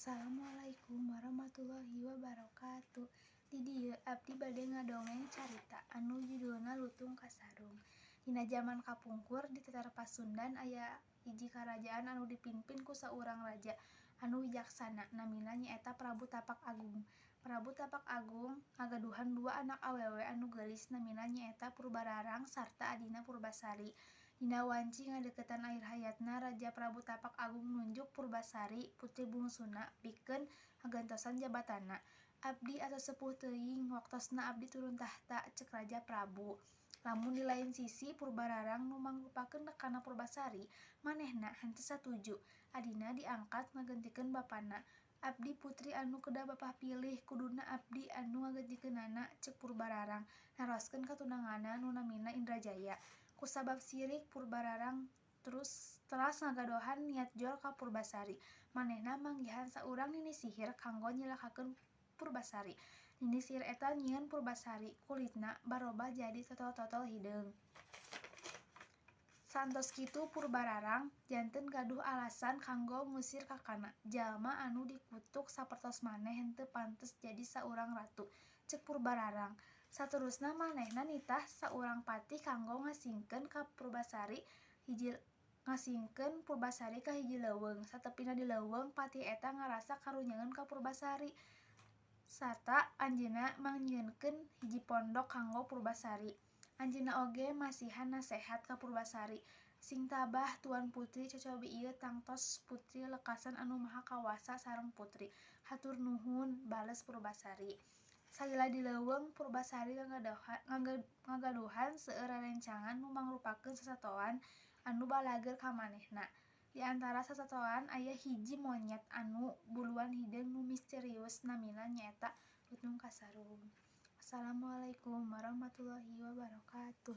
Assalamualaikum warahmatullahi wabarakatuh. Di dieu abdi bade ngadongeng carita anu judulna Lutung ka Sarung. Dina jaman kapungkur di teter Pasundan aya hiji karajaan anu dipimpin ku saurang raja anu wijaksana, namina nyaeta Prabu Tapak Agung. Prabu Tapak Agung ngagaduhan dua anak awewe anu geulis, namina nyaeta Purbararang sarta adina Purbasari. Dina wanci ngadeukeutan akhir hayatna, Raja Prabu Tapak Agung nunjuk Purbasari, putri bungsuna, pikeun ngagantosan jabatanna. "Abdi atos sepuh teuing, waktosna abdi turun tahta," ceuk Raja Prabu. Lamun di lain sisi Purbararang nu mangrupakeun rekana Purbasari, manehna henteu satuju. Adina diangkat ngagentikeun bapana. "Abdi putri anu kedah bapah pilih, kuduna abdi anu ngagentikeunana," ceuk Purbararang naroskeun katunanganna nu namina Indrajaya. Kusabab sirik Purbararang teras ngagadohan niat jol ka Purbasari. Manehna manggihan saurang nini sihir kanggo nyilakakeun Purbasari. Nini sihir eta nyieun Purbasari, kulitna barobah jadi totol-totol hideung. Saentos kitu Purbararang janten gaduh alasan kanggo ngusir kakana. "Jalma anu dikutuk sapertos maneh henteu pantes jadi saurang ratu," ceuk Purbararang. Saterusna manehna nitah saurang patih kanggo ngasingkeun Purbasari ka hiji leuweung. Satepina di leuweung, patih eta ngarasa karunyangeun ka Purbasari sarta anjeunna manyieunkeun hiji pondok kanggo Purbasari. Anjeunna oge masihan nasehat ka Purbasari, "Sing tabah Tuan Putri, cocobi ieu tangtos putri lekasan anu maha kawasa sareng putri." "Hatur nuhun," bales Purbasari. Salila di leuweung, Purbasari ngagaduhan seueur rerencangan nu mangrupakeun sasatoan anu balager ka manehna. Di antara sasatoan aya hiji monyet anu buluan hideung nu misterius, namina nyaeta Lutung ka Sarung. Assalamualaikum warahmatullahi wabarakatuh.